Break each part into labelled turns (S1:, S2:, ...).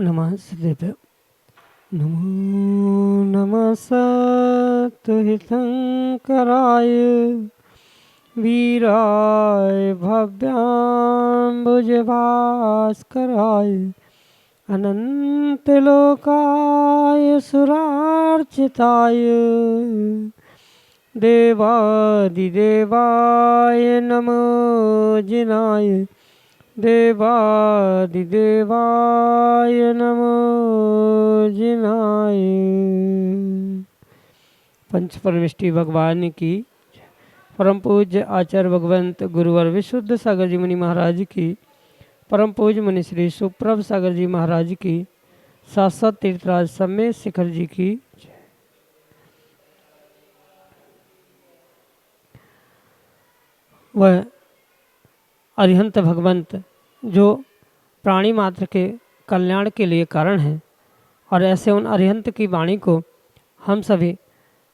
S1: नमः सदेभ्यो। नमो नमः सत्तुहितंकराय वीराय भव्याम्बुजभास्कराय अनन्तलोकाय सुरार्चिताय देवादिदेवाय नमो जिनाय देवादिदेवाय नमो जिनाय। पंच परमेष्टि भगवान की, परम पूज्य आचार्य भगवंत गुरुवर विशुद्ध सागर जी मुनि महाराज की, परम पूज्य मुनि श्री सुप्रभ सागर जी महाराज की, सात तीर्थराज समेत शिखर जी की। वह अरिहंत भगवंत जो प्राणी मात्र के कल्याण के लिए कारण हैं, और ऐसे उन अरिहंत की वाणी को हम सभी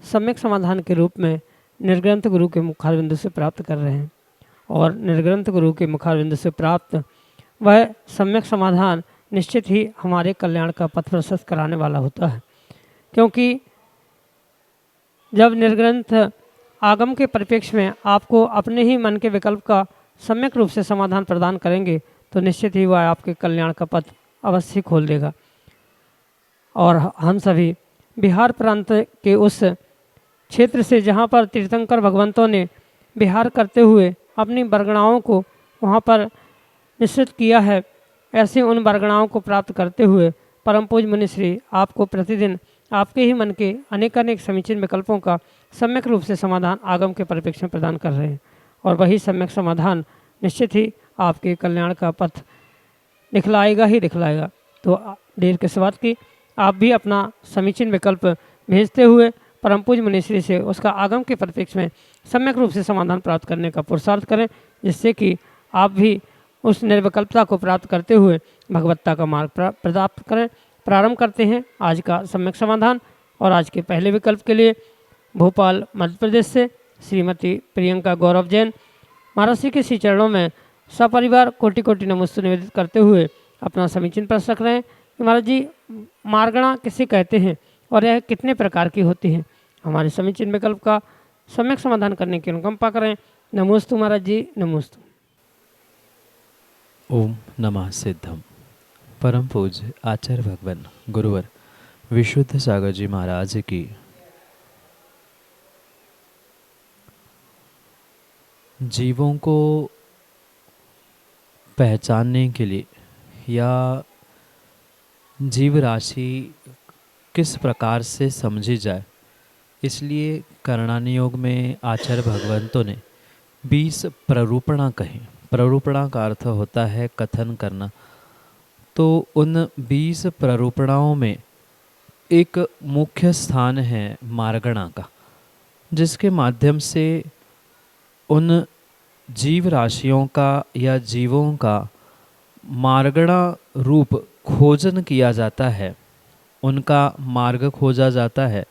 S1: सम्यक समाधान के रूप में निर्ग्रंथ गुरु के मुखारविंद से प्राप्त कर रहे हैं। और निर्ग्रंथ गुरु के मुखारविंद से प्राप्त वह सम्यक समाधान निश्चित ही हमारे कल्याण का पथ प्रशस्त कराने वाला होता है, क्योंकि जब निर्ग्रंथ आगम के परिप्रेक्ष्य में आपको अपने ही मन के विकल्प का सम्यक रूप से समाधान प्रदान करेंगे तो निश्चित ही वह आपके कल्याण का पथ अवश्य खोल देगा। और हम सभी बिहार प्रांत के उस क्षेत्र से जहाँ पर तीर्थंकर भगवंतों ने विहार करते हुए अपनी बरगणाओं को वहाँ पर निश्चित किया है, ऐसे उन बरगणाओं को प्राप्त करते हुए परम पूज्य मुनि श्री आपको प्रतिदिन आपके ही मन के अनेक अनेक समीचीन विकल्पों का सम्यक रूप से समाधान आगम के परिप्रेक्ष्य में प्रदान कर रहे हैं। और वही सम्यक समाधान निश्चित ही आपके कल्याण का पथ दिखलाएगा ही दिखलाएगा। तो देर के स्वाद की आप भी अपना समीचीन विकल्प भेजते हुए परम पूज्य मुनि श्री से उसका आगम के परिप्रेक्ष्य में सम्यक रूप से समाधान प्राप्त करने का पुरुषार्थ करें, जिससे कि आप भी उस निर्विकल्पता को प्राप्त करते हुए भगवत्ता का मार्ग प्राप्त करें। प्रारंभ करते हैं आज का सम्यक समाधान। और आज के पहले विकल्प के लिए भोपाल मध्य प्रदेश से श्रीमती प्रियंका गौरव जैन महाराज श्री के श्री चरणों में सपरिवार कोटि कोटि नमस्ते निवेदित करते हुए अपना समीचीन प्रश्न रख रहे हैं कि महाराज जी, मार्गणा किसे कहते हैं और यह कितने प्रकार की होती है। हमारे समीचीन विकल्प का सम्यक समाधान करने की अनुकंपा करें। नमोस्तु महाराज जी, नमोस्तु।
S2: ओम नमः सिद्धम। परम पूज्य आचार्य भगवान गुरुवर विशुद्ध सागर जी महाराज की जीवों को पहचानने के लिए या जीव राशि किस प्रकार से समझी जाए, इसलिए करणानियोग में आचार्य भगवंतों ने 20 प्ररूपणा कही। प्ररूपणा का अर्थ होता है कथन करना। तो उन 20 प्ररूपणाओं में एक मुख्य स्थान है मार्गणा का, जिसके माध्यम से उन जीव राशियों का या जीवों का मार्गणा रूप खोजन किया जाता है, उनका मार्ग खोजा जाता है,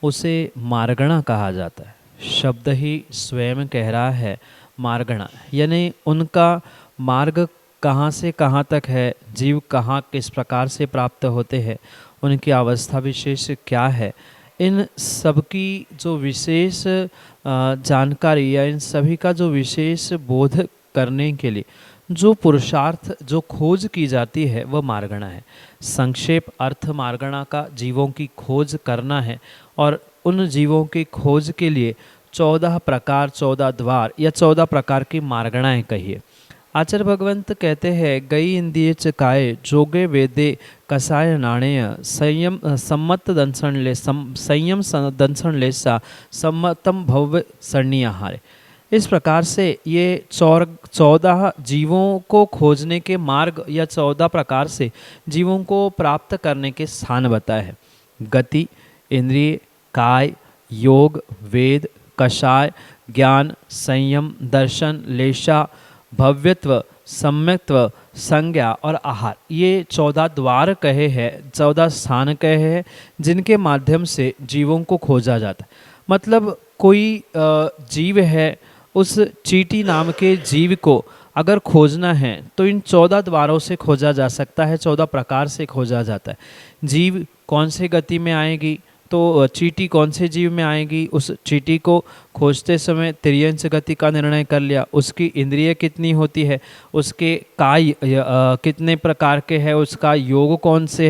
S2: उसे मार्गणा कहा जाता है। शब्द ही स्वयं कह रहा है मार्गणा, यानी उनका मार्ग कहाँ से कहाँ तक है, जीव कहाँ किस प्रकार से प्राप्त होते हैं, उनकी अवस्था विशेष क्या है, इन सबकी जो विशेष जानकारी या इन सभी का जो विशेष बोध करने के लिए जो पुरुषार्थ जो खोज की जाती है वह मार्गणा है। संक्षेप अर्थ मार्गणा का जीवों की खोज करना है, और उन जीवों की खोज के लिए 14 प्रकार 14 द्वार या 14 प्रकार की मार्गणाएं कहिए। आचार्य भगवंत कहते हैं, गई इंदिये चकाए जोगे वेदे कसाय नाणेय संयम सम्मत दंसन ले संयम दंसन ले सा सम्मतम भव्य सरणी आहारे। इस प्रकार से ये 14 जीवों को खोजने के मार्ग या 14 प्रकार से जीवों को प्राप्त करने के स्थान बताए हैं। गति, इंद्रिय, काय, योग, वेद, कषाय, ज्ञान, संयम, दर्शन, लेशा, भव्यत्व, सम्यक्त्व, संज्ञा और आहार, ये 14 द्वार कहे हैं, 14 स्थान कहे हैं, जिनके माध्यम से जीवों को खोजा जाता है। मतलब कोई जीव है, उस चींटी नाम के जीव को अगर खोजना है तो इन 14 द्वारों से खोजा जा सकता है, 14 प्रकार से खोजा जाता है। जीव कौन से गति में आएगी, तो चींटी कौन से जीव में आएगी, उस चींटी को खोजते समय तिर्यंच गति का निर्णय कर लिया। उसकी इंद्रिय कितनी होती है, उसके काय कितने प्रकार के है, उसका योग कौन से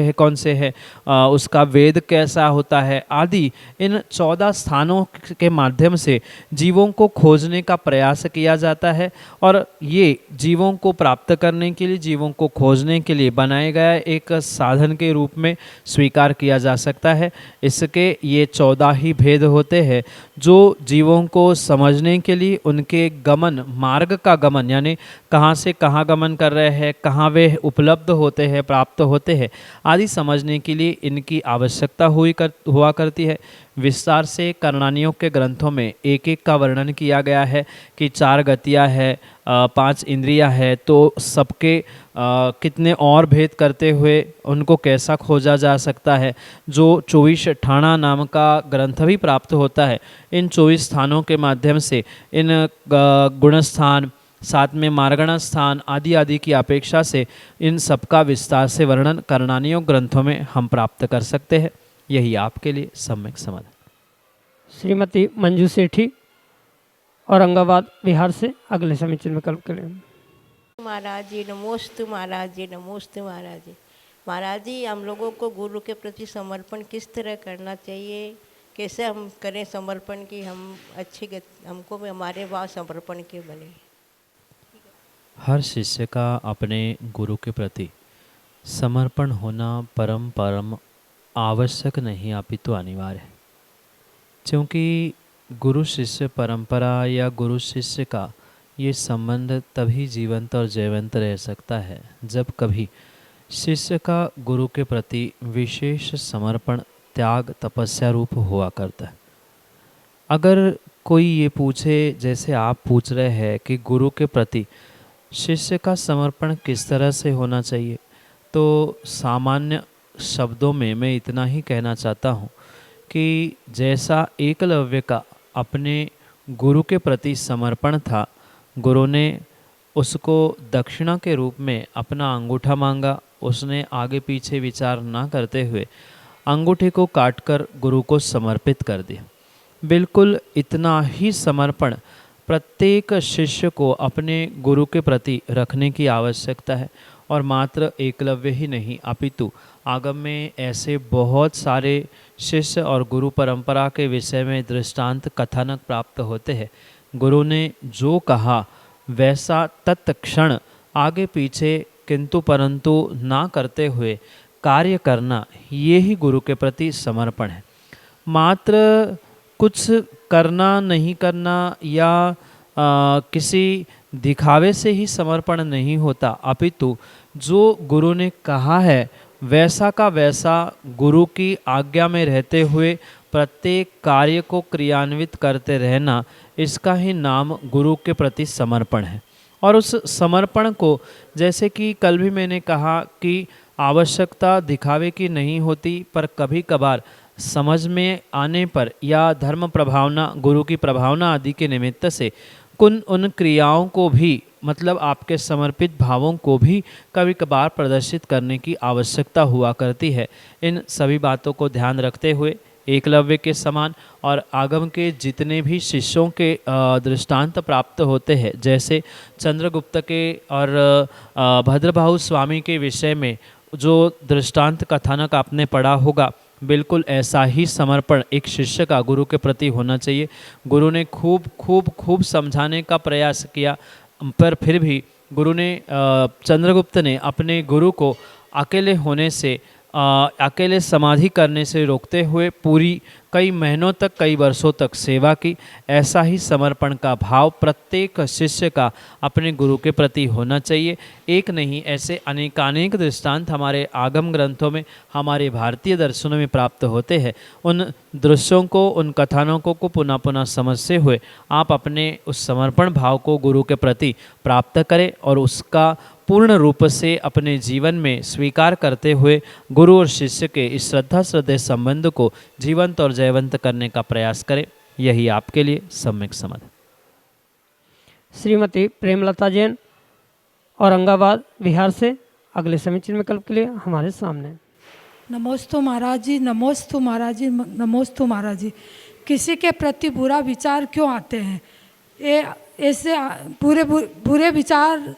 S2: है, उसका वेद कैसा होता है आदि। इन 14 स्थानों के माध्यम से जीवों को खोजने का प्रयास किया जाता है और ये जीवों को प्राप्त करने के लिए, जीवों को खोजने के लिए बनाए गया एक साधन के रूप में स्वीकार किया जा सकता है। इसके ये 14 ही भेद होते हैं जो जीवों को समझने के लिए उनके गमन मार्ग का गमन, यानी कहाँ से कहाँ गमन कर रहे हैं, कहाँ वे उपलब्ध होते हैं, प्राप्त होते हैं आदि समझने के लिए इनकी आवश्यकता हुआ करती है। विस्तार से कर्णानियों के ग्रंथों में एक एक का वर्णन किया गया है कि 4 गतियाँ है, 5 इंद्रियाँ है, तो सबके कितने और भेद करते हुए उनको कैसा खोजा जा सकता है। जो 24 ठाणा नाम का ग्रंथ भी प्राप्त होता है, इन 24 स्थानों के माध्यम से इन गुणस्थान, साथ में मार्गण स्थान आदि आदि की अपेक्षा से इन सबका विस्तार से वर्णन कर्णानियों ग्रंथों में हम प्राप्त कर सकते हैं। यही आपके लिए सम्यक समाधान।
S1: श्रीमती मंजू सेठी, औरंगाबाद बिहार से अगले समीचीन विकल्प के लिए।
S3: महाराज जी नमोस्तु, महाराज जी नमोस्तु, महाराज जी। महाराज जी, हम लोगों को गुरु के प्रति समर्पण किस तरह करना चाहिए, कैसे हम करें समर्पण कि हम हमको भी हमारे भाव समर्पण के बने।
S2: हर शिष्य का अपने गुरु के प्रति समर्पण होना परम आवश्यक नहीं अपितु अनिवार्य है, क्योंकि गुरु शिष्य परंपरा या गुरु शिष्य का ये संबंध तभी जीवंत और जयवंत रह सकता है जब कभी शिष्य का गुरु के प्रति विशेष समर्पण, त्याग, तपस्या रूप हुआ करता है। अगर कोई ये पूछे, जैसे आप पूछ रहे हैं कि गुरु के प्रति शिष्य का समर्पण किस तरह से होना चाहिए, तो सामान्य शब्दों में मैं इतना ही कहना चाहता हूँ कि जैसा एकलव्य का अपने गुरु के प्रति समर्पण था, गुरु ने उसको दक्षिणा के रूप में अपना अंगूठा मांगा, उसने आगे पीछे विचार ना करते हुए अंगूठे को काटकर गुरु को समर्पित कर दिया। बिल्कुल इतना ही समर्पण प्रत्येक शिष्य को अपने गुरु के प्रति रखने की आवश्यकता है। और मात्र एकलव्य ही नहीं अपितु आगम में ऐसे बहुत सारे शिष्य और गुरु परंपरा के विषय में दृष्टांत कथानक प्राप्त होते हैं। गुरु ने जो कहा वैसा तत्क्षण आगे पीछे किंतु परंतु ना करते हुए कार्य करना, ये ही गुरु के प्रति समर्पण है। मात्र कुछ करना नहीं करना या किसी दिखावे से ही समर्पण नहीं होता, अपितु जो गुरु ने कहा है वैसा का वैसा गुरु की आज्ञा में रहते हुए प्रत्येक कार्य को क्रियान्वित करते रहना, इसका ही नाम गुरु के प्रति समर्पण है। और उस समर्पण को, जैसे कि कल भी मैंने कहा कि आवश्यकता दिखावे की नहीं होती, पर कभी कभार समझ में आने पर या धर्म प्रभावना, गुरु की प्रभावना आदि के निमित्त से उन क्रियाओं को भी, मतलब आपके समर्पित भावों को भी कभी कभार प्रदर्शित करने की आवश्यकता हुआ करती है। इन सभी बातों को ध्यान रखते हुए एकलव्य के समान और आगम के जितने भी शिष्यों के दृष्टांत प्राप्त होते हैं, जैसे चंद्रगुप्त के और भद्रबाहु स्वामी के विषय में जो दृष्टांत कथानक आपने पढ़ा होगा, बिल्कुल ऐसा ही समर्पण एक शिष्य का गुरु के प्रति होना चाहिए। गुरु ने खूब खूब खूब समझाने का प्रयास किया, पर फिर भी गुरु ने चंद्रगुप्त ने अपने गुरु को अकेले होने से, अकेले समाधि करने से रोकते हुए पूरी कई महीनों तक, कई वर्षों तक सेवा की। ऐसा ही समर्पण का भाव प्रत्येक शिष्य का अपने गुरु के प्रति होना चाहिए। एक नहीं, ऐसे अनेकानेक दृष्टांत हमारे आगम ग्रंथों में, हमारे भारतीय दर्शनों में प्राप्त होते हैं। उन दृश्यों को, उन कथानकों को पुनः पुनः समझते हुए आप अपने उस समर्पण भाव को गुरु के प्रति प्राप्त करें और उसका पूर्ण रूप से अपने जीवन में स्वीकार करते हुए गुरु और शिष्य के इस श्रद्धेय संबंध को जीवंत और जयवंत करने का प्रयास करें। यही आपके लिए सम्यक समाधान।
S1: श्रीमती प्रेमलता जैन, औरंगाबाद बिहार से अगले समीचीन विकल्प के लिए हमारे सामने।
S4: नमोस्तु महाराज जी, नमोस्तु महाराज जी, नमोस्तु महाराज जी। किसी के प्रति बुरा विचार क्यों आते हैं? ये ऐसे बुरे विचार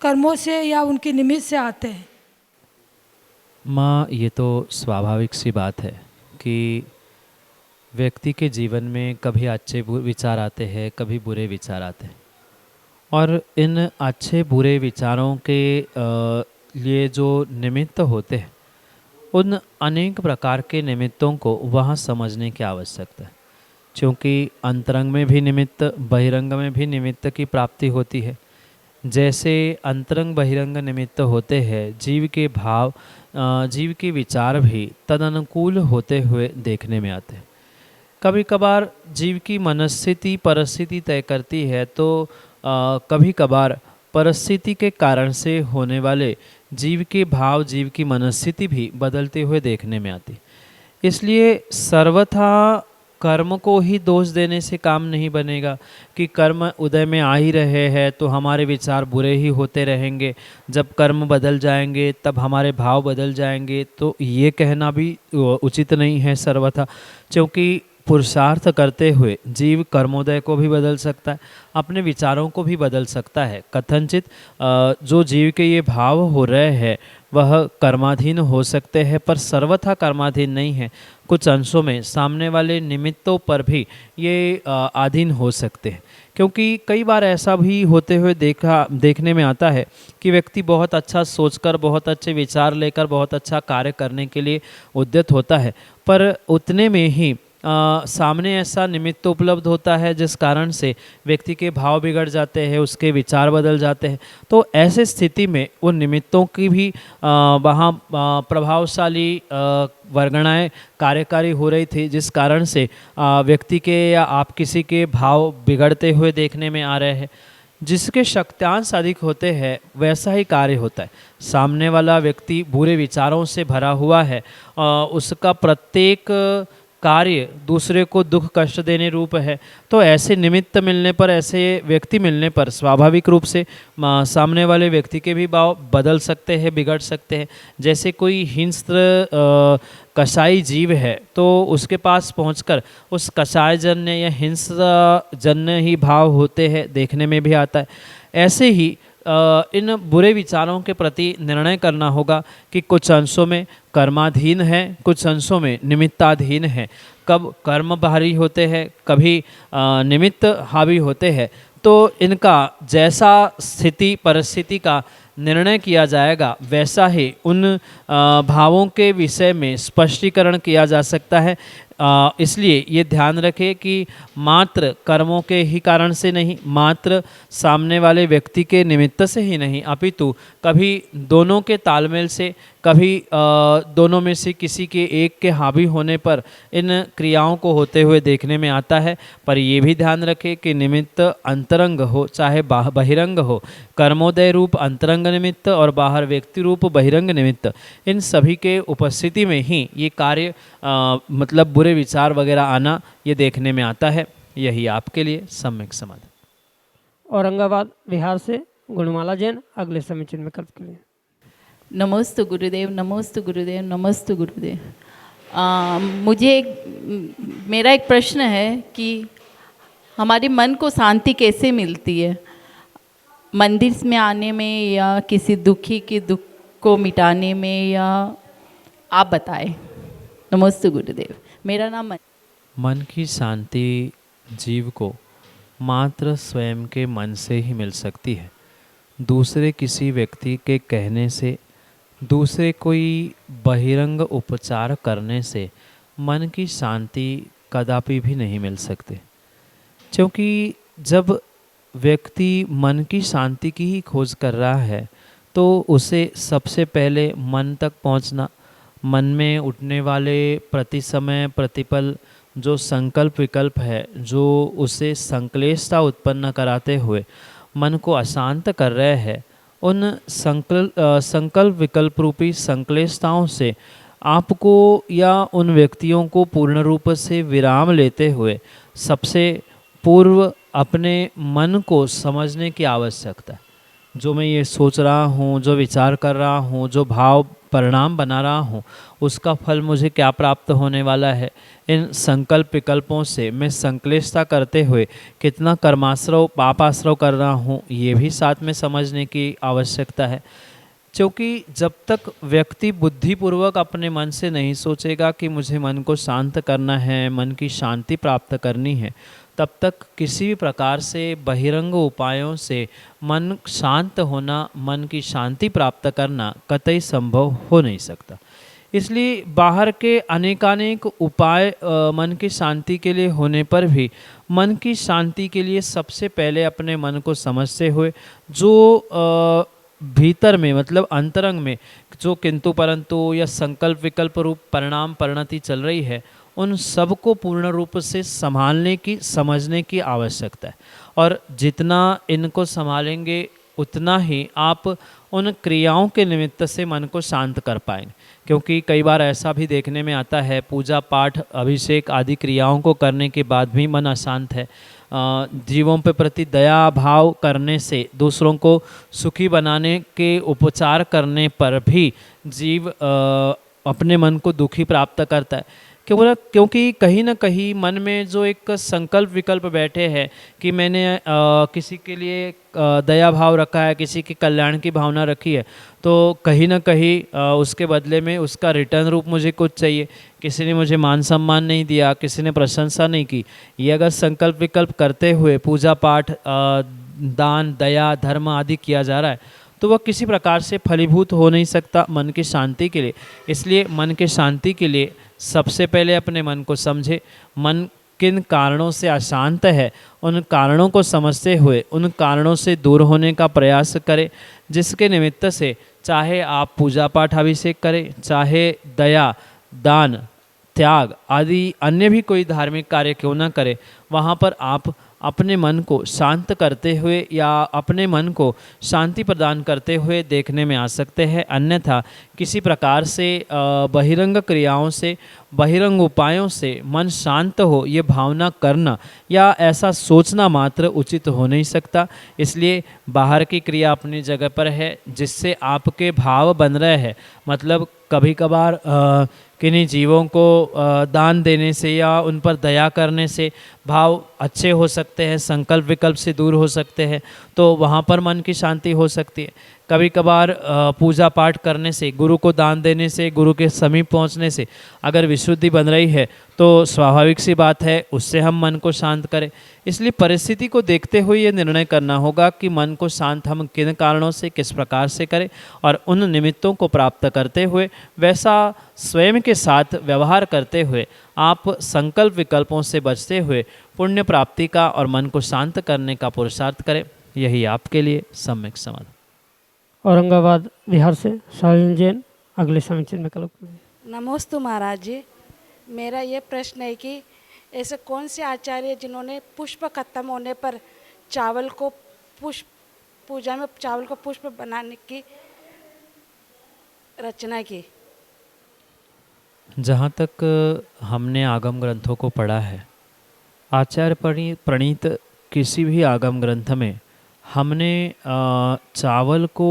S4: कर्मों से या उनके निमित्त से आते हैं?
S2: माँ, ये तो स्वाभाविक सी बात है कि व्यक्ति के जीवन में कभी अच्छे विचार आते हैं, कभी बुरे विचार आते हैं, और इन अच्छे बुरे विचारों के लिए जो निमित्त होते हैं, उन अनेक प्रकार के निमित्तों को वहाँ समझने की आवश्यकता है। क्योंकि अंतरंग में भी निमित्त, बहिरंग में भी निमित्त की प्राप्ति होती है। जैसे अंतरंग बहिरंग निमित्त होते हैं, जीव के भाव, जीव के विचार भी तदनुकूल होते हुए देखने में आते हैं। कभी कभार जीव की मनस्थिति परिस्थिति तय करती है, तो कभी कभार परिस्थिति के कारण से होने वाले जीव के भाव, जीव की मनस्थिति भी बदलते हुए देखने में आती। इसलिए सर्वथा कर्म को ही दोष देने से काम नहीं बनेगा कि कर्म उदय में आ ही रहे हैं तो हमारे विचार बुरे ही होते रहेंगे, जब कर्म बदल जाएंगे तब हमारे भाव बदल जाएंगे, तो ये कहना भी उचित नहीं है सर्वथा। क्योंकि पुरुषार्थ करते हुए जीव कर्मोदय को भी बदल सकता है, अपने विचारों को भी बदल सकता है। कथनचित जो जीव के ये भाव हो रहे हैं वह कर्माधीन हो सकते हैं, पर सर्वथा कर्माधीन नहीं है। कुछ अंशों में सामने वाले निमित्तों पर भी ये अधीन हो सकते हैं। क्योंकि कई बार ऐसा भी होते हुए देखने में आता है कि व्यक्ति बहुत अच्छा सोचकर, बहुत अच्छे विचार लेकर, बहुत अच्छा कार्य करने के लिए उद्यत होता है, पर उतने में ही सामने ऐसा निमित्त उपलब्ध होता है जिस कारण से व्यक्ति के भाव बिगड़ जाते हैं, उसके विचार बदल जाते हैं। तो ऐसे स्थिति में उन निमित्तों की भी वहाँ प्रभावशाली वर्गणाएं कार्यकारी हो रही थी, जिस कारण से व्यक्ति के या आप किसी के भाव बिगड़ते हुए देखने में आ रहे हैं। जिसके शक्त्यांश अधिक होते हैं वैसा ही कार्य होता है। सामने वाला व्यक्ति बुरे विचारों से भरा हुआ है, उसका प्रत्येक कार्य दूसरे को दुख कष्ट देने रूप है, तो ऐसे निमित्त मिलने पर, ऐसे व्यक्ति मिलने पर स्वाभाविक रूप से सामने वाले व्यक्ति के भी भाव बदल सकते हैं, बिगड़ सकते हैं। जैसे कोई हिंस्र कसाई जीव है तो उसके पास पहुंचकर उस कसाई जन्य या हिंस्र जन्य ही भाव होते हैं, देखने में भी आता है। ऐसे ही इन बुरे विचारों के प्रति निर्णय करना होगा कि कुछ अंशों में कर्माधीन है, कुछ अंशों में निमित्ताधीन है। कब कर्म भारी होते हैं, कभी निमित्त हावी होते हैं, तो इनका जैसा स्थिति परिस्थिति का निर्णय किया जाएगा वैसा ही उन भावों के विषय में स्पष्टीकरण किया जा सकता है। इसलिए ये ध्यान रखें कि मात्र कर्मों के ही कारण से नहीं, मात्र सामने वाले व्यक्ति के निमित्त से ही नहीं, अपितु कभी दोनों के तालमेल से, कभी दोनों में से किसी के एक के हावी होने पर इन क्रियाओं को होते हुए देखने में आता है। पर ये भी ध्यान रखें कि निमित्त अंतरंग हो चाहे बहिरंग हो, कर्मोदय रूप अंतरंग निमित्त और बाहर व्यक्ति रूप बहिरंग निमित्त, इन सभी के उपस्थिति में ही ये कार्य मतलब बुरे विचार वगैरह आना ये देखने में आता है। यही आपके लिए सम्यक समाधान।
S1: औरंगाबाद बिहार से गुणमाला जैन अगले समीचीन विकल्प के लिए।
S5: नमोस्तु गुरुदेव, नमोस्तु गुरुदेव, नमोस्तु गुरुदेव। मुझे मेरा एक प्रश्न है कि हमारे मन को शांति कैसे मिलती है? मंदिर में आने में या किसी दुखी के दुख को मिटाने में, या आप बताएं। नमोस्तु गुरुदेव। मेरा नाम
S2: मन की शांति जीव को मात्र स्वयं के मन से ही मिल सकती है। दूसरे किसी व्यक्ति के कहने से, दूसरे कोई बहिरंग उपचार करने से मन की शांति कदापि भी नहीं मिल सकती। क्योंकि जब व्यक्ति मन की शांति की ही खोज कर रहा है तो उसे सबसे पहले मन तक पहुंचना, मन में उठने वाले प्रति समय प्रतिपल जो संकल्प विकल्प है, जो उसे संक्लेशता उत्पन्न कराते हुए मन को अशांत कर रहे हैं, उन संकल्प विकल्प रूपी संक्लेशताओं से आपको या उन व्यक्तियों को पूर्ण रूप से विराम लेते हुए सबसे पूर्व अपने मन को समझने की आवश्यकता है। जो मैं ये सोच रहा हूँ, जो विचार कर रहा हूँ, जो भाव परिणाम बना रहा हूँ, उसका फल मुझे क्या प्राप्त होने वाला है। इन संकल्प विकल्पों से मैं संक्लिष्टता करते हुए कितना कर्माश्रव पापाश्रव कर रहा हूँ, ये भी साथ में समझने की आवश्यकता है। क्योंकि जब तक व्यक्ति बुद्धिपूर्वक अपने मन से नहीं सोचेगा कि मुझे मन को शांत करना है, मन की शांति प्राप्त करनी है, तब तक किसी भी प्रकार से बहिरंग उपायों से मन शांत होना, मन की शांति प्राप्त करना कतई संभव हो नहीं सकता। इसलिए बाहर के अनेकानेक उपाय मन की शांति के लिए होने पर भी मन की शांति के लिए सबसे पहले अपने मन को समझते हुए जो भीतर में मतलब अंतरंग में जो किंतु परंतु या संकल्प विकल्प रूप परिणाम परिणति चल रही है, उन सब को पूर्ण रूप से संभालने की समझने की आवश्यकता है। और जितना इनको संभालेंगे उतना ही आप उन क्रियाओं के निमित्त से मन को शांत कर पाएंगे। क्योंकि कई बार ऐसा भी देखने में आता है, पूजा पाठ अभिषेक आदि क्रियाओं को करने के बाद भी मन अशांत है। जीवों पे प्रति दया भाव करने से, दूसरों को सुखी बनाने के उपचार करने पर भी जीव अपने मन को दुखी प्राप्त करता है। क्योंकि कहीं ना कहीं मन में जो एक संकल्प विकल्प बैठे हैं कि मैंने किसी के लिए दया भाव रखा है, किसी के कल्याण की भावना रखी है, तो कहीं ना कहीं उसके बदले में उसका रिटर्न रूप मुझे कुछ चाहिए। किसी ने मुझे मान सम्मान नहीं दिया, किसी ने प्रशंसा नहीं की, ये अगर संकल्प विकल्प करते हुए पूजा पाठ दान दया धर्म आदि किया जा रहा है, तो वह किसी प्रकार से फलीभूत हो नहीं सकता मन की शांति के लिए। इसलिए मन की शांति के लिए सबसे पहले अपने मन को समझे। मन किन कारणों से अशांत है, उन कारणों को समझते हुए उन कारणों से दूर होने का प्रयास करें, जिसके निमित्त से चाहे आप पूजा पाठ अभिषेक करें, चाहे दया दान त्याग आदि अन्य भी कोई धार्मिक कार्य क्यों ना करें, वहाँ पर आप अपने मन को शांत करते हुए या अपने मन को शांति प्रदान करते हुए देखने में आ सकते हैं। अन्यथा किसी प्रकार से बहिरंग क्रियाओं से बहिरंग उपायों से मन शांत हो, ये भावना करना या ऐसा सोचना मात्र उचित हो नहीं सकता। इसलिए बाहर की क्रिया अपनी जगह पर है, जिससे आपके भाव बन रहे हैं। मतलब कभी कभार किन्हीं जीवों को दान देने से या उन पर दया करने से भाव अच्छे हो सकते हैं, संकल्प विकल्प से दूर हो सकते हैं, तो वहाँ पर मन की शांति हो सकती है। कभी कभार पूजा पाठ करने से, गुरु को दान देने से, गुरु के समीप पहुँचने से अगर विशुद्धि बन रही है, तो स्वाभाविक सी बात है उससे हम मन को शांत करें। इसलिए परिस्थिति को देखते हुए ये निर्णय करना होगा कि मन को शांत हम किन कारणों से किस प्रकार से करें, और उन निमित्तों को प्राप्त करते हुए वैसा स्वयं के साथ व्यवहार करते हुए आप संकल्प विकल्पों से बचते हुए पुण्य प्राप्ति का और मन को शांत करने का पुरुषार्थ करें। यही आपके लिए सम्यक समाधान।
S1: औरंगाबाद बिहार से शालिनी जैन अगले समीचीन में कल।
S6: नमोस्तु महाराज जी, मेरा ये प्रश्न है कि ऐसे कौन से आचार्य जिन्होंने पुष्प खत्म होने पर चावल को पुष्प पूजा में चावल को पुष्प बनाने की रचना की।
S2: जहाँ तक हमने आगम ग्रंथों को पढ़ा है, आचार्य प्रणीत किसी भी आगम ग्रंथ में हमने चावल को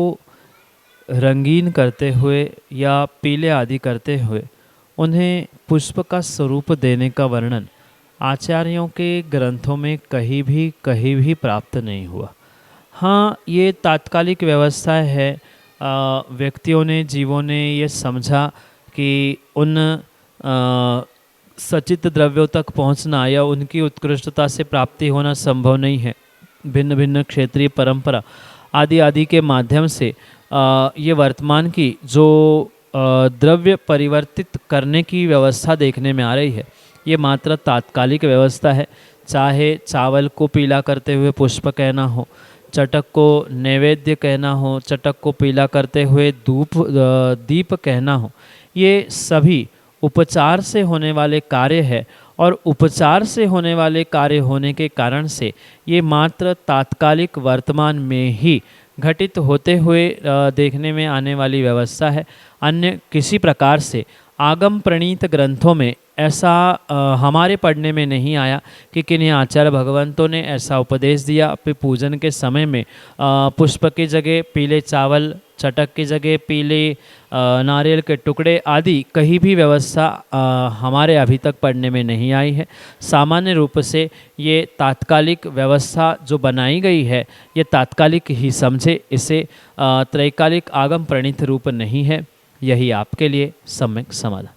S2: रंगीन करते हुए या पीले आदि करते हुए उन्हें पुष्प का स्वरूप देने का वर्णन आचार्यों के ग्रंथों में कहीं भी प्राप्त नहीं हुआ। हाँ, ये तात्कालिक व्यवस्था है। व्यक्तियों ने जीवों ने ये समझा कि उन सचित द्रव्यों तक पहुंचना या उनकी उत्कृष्टता से प्राप्ति होना संभव नहीं है। भिन्न भिन्न क्षेत्रीय परंपरा आदि के माध्यम से ये वर्तमान की जो द्रव्य परिवर्तित करने की व्यवस्था देखने में आ रही है, ये मात्र तात्कालिक व्यवस्था है। चाहे चावल को पीला करते हुए पुष्प कहना हो, चटक को नैवेद्य कहना हो, चटक को पीला करते हुए दीप कहना हो, ये सभी उपचार से होने वाले कार्य है। और उपचार से होने वाले कार्य होने के कारण से ये मात्र तात्कालिक वर्तमान में ही घटित होते हुए देखने में आने वाली व्यवस्था है। अन्य किसी प्रकार से आगम प्रणीत ग्रंथों में ऐसा हमारे पढ़ने में नहीं आया कि किन्हीं आचार्य भगवंतों ने ऐसा उपदेश दिया कि पूजन के समय में पुष्प की जगह पीले चावल, चटक की जगह पीले नारियल के टुकड़े आदि कहीं भी व्यवस्था हमारे अभी तक पढ़ने में नहीं आई है। सामान्य रूप से ये तात्कालिक व्यवस्था जो बनाई गई है ये तात्कालिक ही समझे, इसे त्रैकालिक आगम प्रणीत रूप नहीं है। यही आपके लिए सम्यक समाधान।